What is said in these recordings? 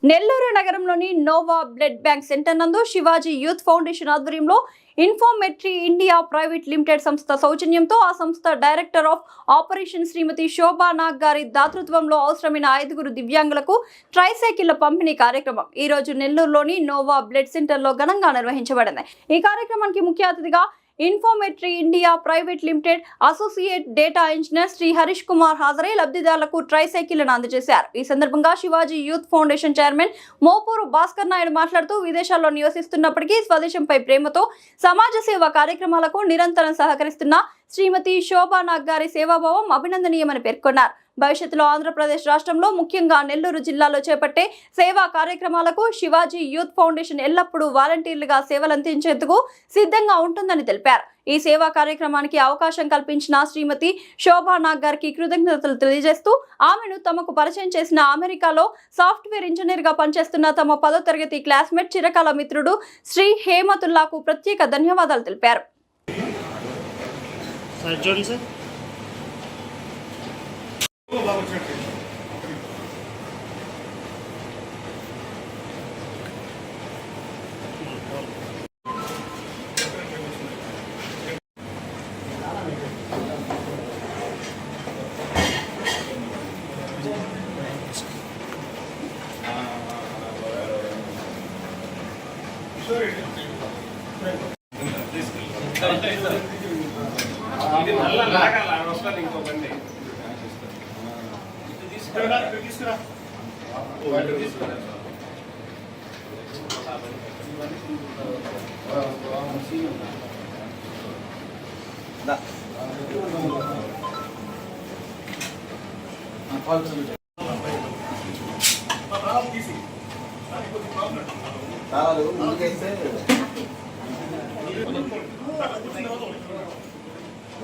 నెల్లూరు నగరంలోని Noah blood bank centre నందు Shivaji youth foundation ఆధ్వర్యంలో ఇన్ఫోమెట్రీ ఇండియా ప్రైవేట్ లిమిటెడ్ సంస్థ సౌజన్యంతో ఆ సంస్థ డైరెక్టర్ ఆఫ్ ఆపరేషన్ శ్రీమతి శోభా నాగ్ గారి దాతృత్వంలో అవసరమైన 5 దివ్యాంగులకు ట్రైసైకిళ్ల పంపిణీ కార్యక్రమం ఈ రోజు నెల్లూరులోని నోవా బ్లడ్ సెంటర్ లో ఘనంగా నిర్వహించబడింది। ఈ కార్యక్రమానికి ముఖ్య అతిథిగా Infometry India private limited associate data engineer Shri Harish Kumar హాజరై లబ్ధిదారులకు ట్రైసైకిళ్లను అందజేశారు। ఈ సందర్భంగా Shivaji youth foundation chairman Mopuru Bhaskar Naidu మాట్లాడుతూ విదేశాల్లో నివసిస్తున్నప్పటికీ స్వదేశంపై ప్రేమతో సమాజ సేవ కార్యక్రమాలకు నిరంతరం సహకరిస్తున్న శ్రీమతి శోభా నాగ్ గారి సేవాభావం అభినందనీయమని పేర్కొన్నారు। భవిష్యత్తులో ఆంధ్రప్రదేశ్ రాష్ట్రంలో ముఖ్యంగా నెల్లూరు జిల్లాలో చేపట్టే సేవా కార్యక్రమాలకు శివాజీ యూత్ ఫౌండేషన్ ఎల్లప్పుడూ వాలంటీర్లుగా సేవలందించేందుకు సిద్ధంగా ఉంటుందని తెలిపారు। ఈ సేవా కార్యక్రమానికి అవకాశం కల్పించిన శ్రీమతి శోభా నాగ్ గారికి కృతజ్ఞతలు తెలియజేస్తూ ఆమెను తమకు పరిచయం చేసిన అమెరికాలో సాఫ్ట్వేర్ ఇంజనీర్ గా పనిచేస్తున్న తమ 10వ తరగతి క్లాస్మేట్ చిరకాల మిత్రుడు శ్రీ హేమతుల్లాకు ప్రత్యేక ధన్యవాదాలు తెలిపారు।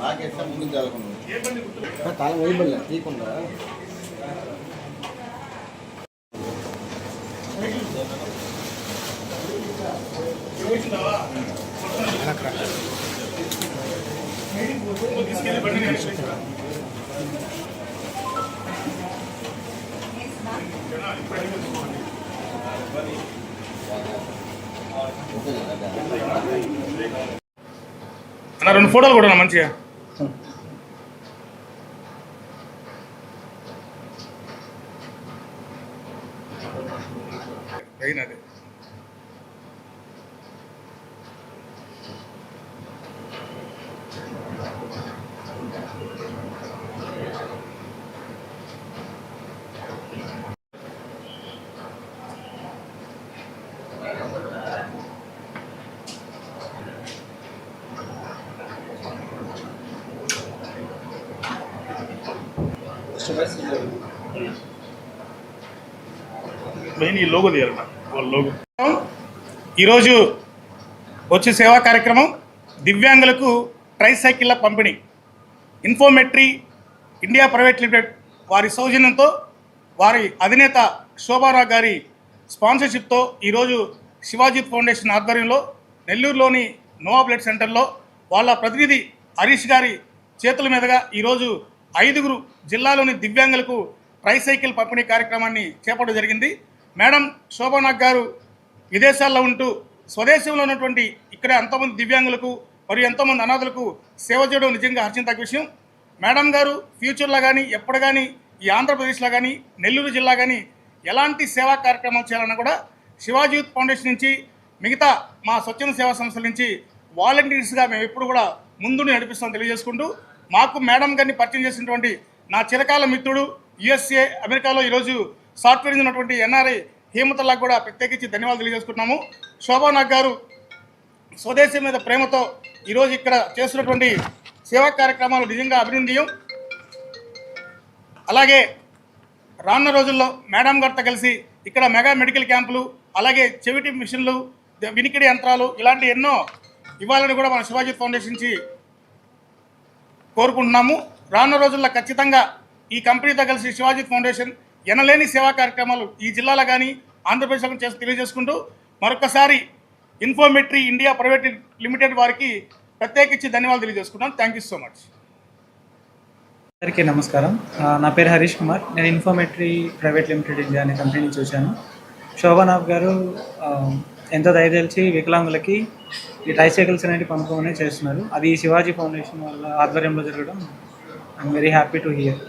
లాగేస్తే ముందుకు జరగకుండా తాళం వేయబడలే తీయకుండా అన్న 2 ఫోటోలు కూడా మంచిగా అయినది। మెయిన్ ఈ లోగో తీయాలన్న వాళ్ళ లోగో। ఈరోజు వచ్చే సేవా కార్యక్రమం దివ్యాంగులకు ట్రైసైకిళ్ల పంపిణీ ఇన్ఫోమెట్రీ ఇండియా ప్రైవేట్ లిమిటెడ్ వారి సౌజన్యంతో వారి అధినేత శోభా నాగ్ గారి స్పాన్సర్షిప్తో ఈరోజు శివాజీ ఫౌండేషన్ ఆధ్వర్యంలో నెల్లూరులోని నోవా బ్లడ్ సెంటర్లో వాళ్ళ ప్రతినిధి హరీష్ గారి చేతుల మీదుగా ఈరోజు 5 జిల్లాలోని దివ్యాంగులకు ట్రైసైకిల్ పంపిణీ కార్యక్రమాన్ని చేపట్టడం జరిగింది। మేడం శోభా నాగ్ గారు విదేశాల్లో ఉంటూ స్వదేశంలో ఉన్నటువంటి ఇక్కడ ఎంతోమంది దివ్యాంగులకు మరియు ఎంతోమంది అనాథులకు సేవ చేయడం నిజంగా హర్షించదగ్గ విషయం। మేడం గారు ఫ్యూచర్లో కానీ ఎప్పుడు కానీ ఈ ఆంధ్రప్రదేశ్లో కానీ నెల్లూరు జిల్లా కానీ ఎలాంటి సేవా కార్యక్రమాలు చేయాలన్నా కూడా శివాజీ యూత్ ఫౌండేషన్ నుంచి మిగతా మా స్వచ్ఛంద సేవా సంస్థల నుంచి వాలంటీర్స్గా మేము ఎప్పుడు కూడా ముందుండి నడిపిస్తామని తెలియజేసుకుంటూ మాకు మేడం గారిని పరిచయం చేసినటువంటి నా చిరకాల మిత్రుడు యుఎస్ఏ అమెరికాలో ఈరోజు సాఫ్ట్వేర్ ఉన్నటువంటి ఎన్ఆర్ఐ హేమతుల్లాకు కూడా ప్రత్యేకించి ధన్యవాదాలు తెలియజేసుకుంటున్నాము। శోభా నాగ్ గారు స్వదేశం మీద ప్రేమతో ఈరోజు ఇక్కడ చేస్తున్నటువంటి సేవా కార్యక్రమాలు నిజంగా అభినందనీయం। అలాగే రానున్న రోజుల్లో మేడం గారితో కలిసి ఇక్కడ మెగా మెడికల్ క్యాంపులు అలాగే చెవిటి మిషన్లు వినికిడి యంత్రాలు ఇలాంటి ఎన్నో ఇవ్వాలని కూడా మన శివాజీ ఫౌండేషన్ నుంచి కోరుకుంటున్నాము। రానున్న రోజుల్లో ఖచ్చితంగా ఈ కంపెనీతో కలిసి శివాజీ ఫౌండేషన్ ఎనలేని సేవా కార్యక్రమాలు ఈ జిల్లాలో కానీ ఆంధ్రప్రదేశ్లో చేసి తెలియజేసుకుంటూ మరొకసారి ఇన్ఫోమెట్రీ ఇండియా ప్రైవేట్ లిమిటెడ్ వారికి ప్రత్యేకించి ధన్యవాదాలు తెలియజేసుకుంటాను। Thank you so much. అందరికీ నమస్కారం। నా పేరు హరీష్ కుమార్। నేను ఇన్ఫోమెట్రీ ప్రైవేట్ లిమిటెడ్ ఇండియా అనే కంపెనీ నుంచి వచ్చాను। శోభానాథ్ గారు ఎంతో దయదలిచి వికలాంగులకి ఈ ట్రైసైకిల్స్ అనేవి పంపకమనే చేస్తున్నారు. అది శివాజీ ఫౌండేషన్ వాళ్ళ ఆధ్వర్యంలో జరగడం I'm very happy to hear.